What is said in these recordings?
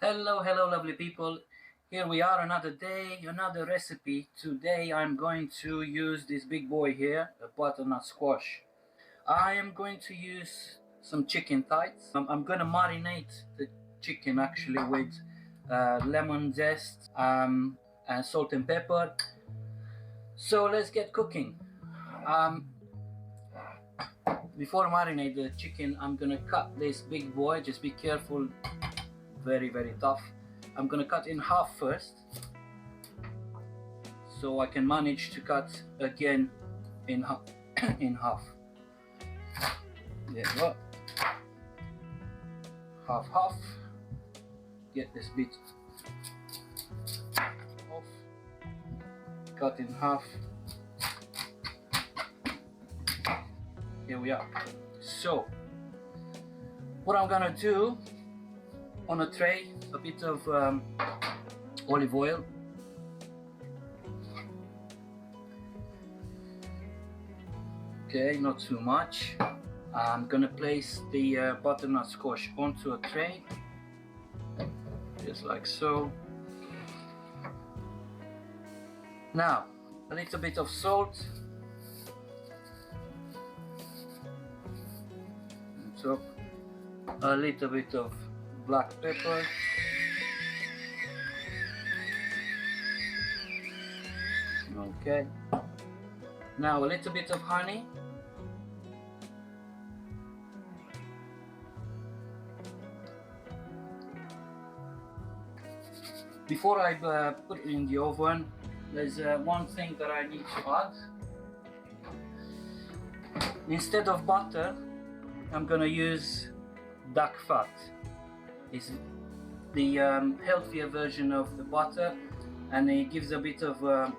Hello lovely people. Here we are, another day, another recipe. Today I'm going to use this big boy here, a butternut squash. I am going to use some chicken thighs. I'm going to marinate the chicken actually with lemon zest and salt and pepper. So let's get cooking. Um, Before I marinate the chicken, I'm going to cut this big boy. Just be careful, very tough. I'm gonna cut in half first, so I can manage to cut again in half. in half. There you go. Half. Get this bit off. Cut in half. Here we are. So, what I'm gonna do, on a tray, a bit of olive oil, okay, not too much. I'm gonna place the butternut squash onto a tray, just like so. Now, a little bit of salt on top, a little bit of black pepper, okay. Now a little bit of honey, before I put it in the oven. There's one thing that I need to add. Instead of butter, I'm gonna use duck fat. It's the healthier version of the butter, and it gives a bit of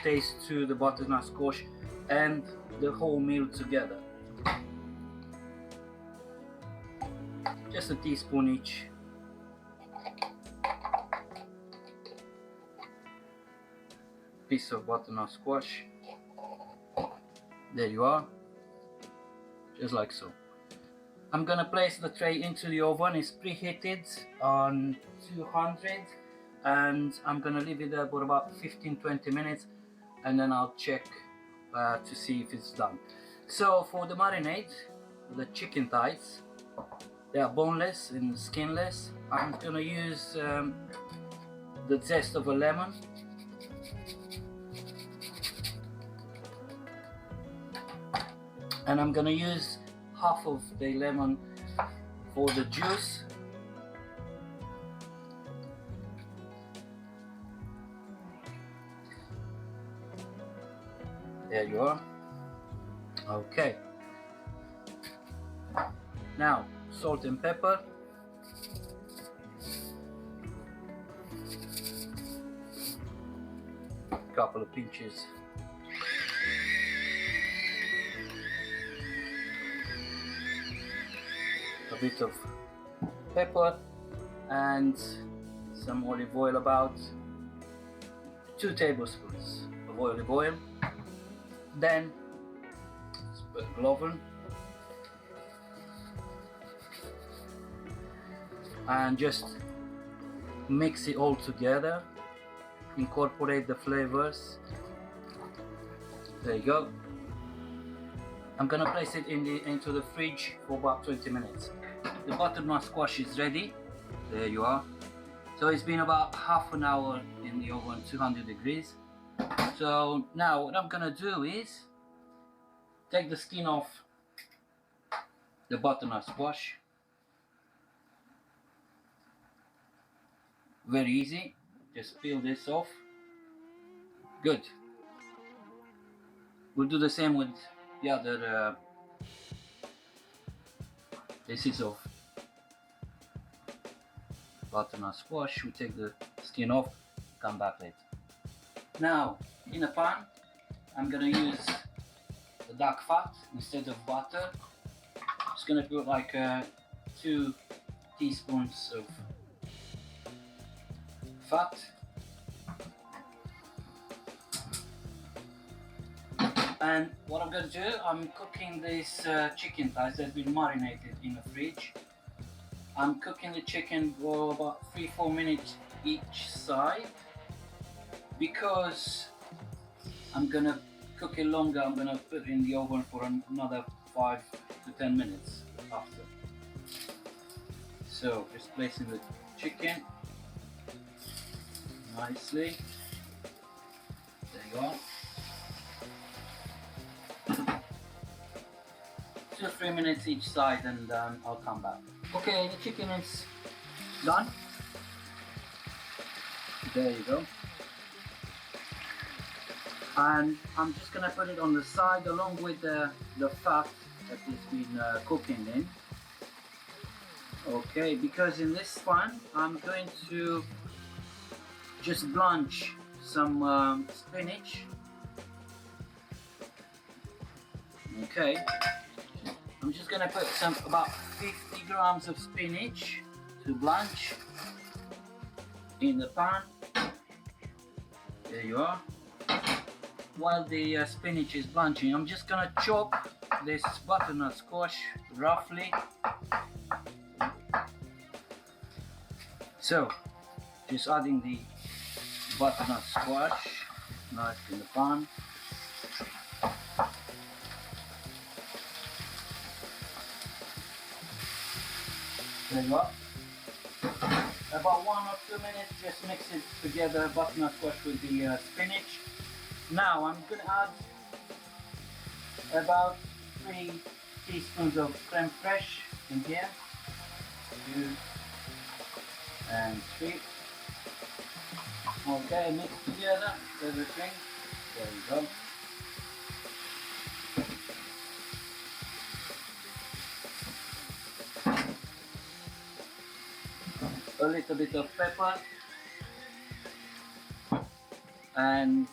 taste to the butternut squash and the whole meal together. Just a teaspoon each. Piece of butternut squash. There you are, just like so. I'm gonna place the tray into the oven. It's preheated on 200, and I'm gonna leave it there for about 15-20 minutes, and then I'll check to see if it's done. So for the marinade, the chicken thighs, they are boneless and skinless. I'm gonna use the zest of a lemon, and I'm gonna use half of the lemon for the juice. There you are. Okay. Now, salt and pepper. Couple of pinches. A bit of pepper and some olive oil, about 2 tablespoons of olive oil. Then let's put the oven and just mix it all together, incorporate the flavors. There you go. I'm gonna place it into the fridge for about 20 minutes. The butternut squash is ready. There you are. So it's been about half an hour in the oven, 200 degrees. So now what I'm gonna do is take the skin off the butternut squash. Very easy. Just peel this off. Good. We'll do the same with the other pieces of butternut squash. We take the skin off, come back later. Now, in a pan, I'm gonna use the duck fat instead of butter. Just gonna put like 2 teaspoons of fat. And what I'm going to do, I'm cooking this chicken thighs that's been marinated in the fridge. I'm cooking the chicken for about 3-4 minutes each side. Because I'm gonna cook it longer, I'm gonna put it in the oven for another 5 to 10 minutes after. So just placing the chicken nicely. There you go. 2-3 minutes each side, and I'll come back. Okay, the chicken is done. There you go. And I'm just gonna put it on the side along with the fat that it's been cooking in. Okay, because in this one I'm going to just blanch some spinach. Okay, I'm just gonna put about 50 grams of spinach to blanch in the pan. There you are. While the spinach is blanching, I'm just gonna chop this butternut squash roughly. So, just adding the butternut squash nice in the pan. There you are. About 1 or 2 minutes, just mix it together, butternut squash with the spinach. Now I'm going to add about 3 teaspoons of creme fraiche in here. 2 and 3. Okay, mix together everything. There you go. A little bit of pepper and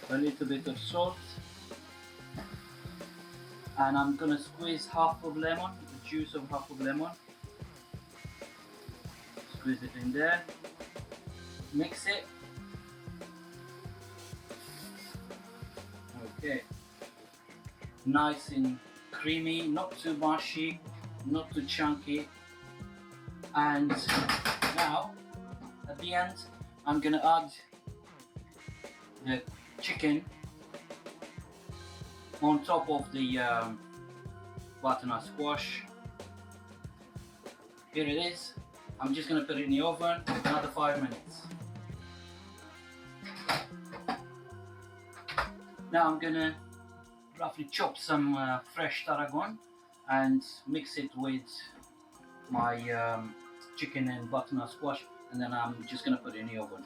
a little bit of salt, and I'm gonna squeeze half of lemon, the juice of half of lemon. Squeeze it in there, mix it. Okay, nice and creamy, not too mushy, not too chunky. And now at the end I'm gonna add the chicken on top of the butternut squash. Here it is. I'm just gonna put it in the oven for another 5 minutes. Now I'm gonna roughly chop some fresh tarragon and mix it with my chicken and butternut squash, and then I'm just gonna put it in the oven.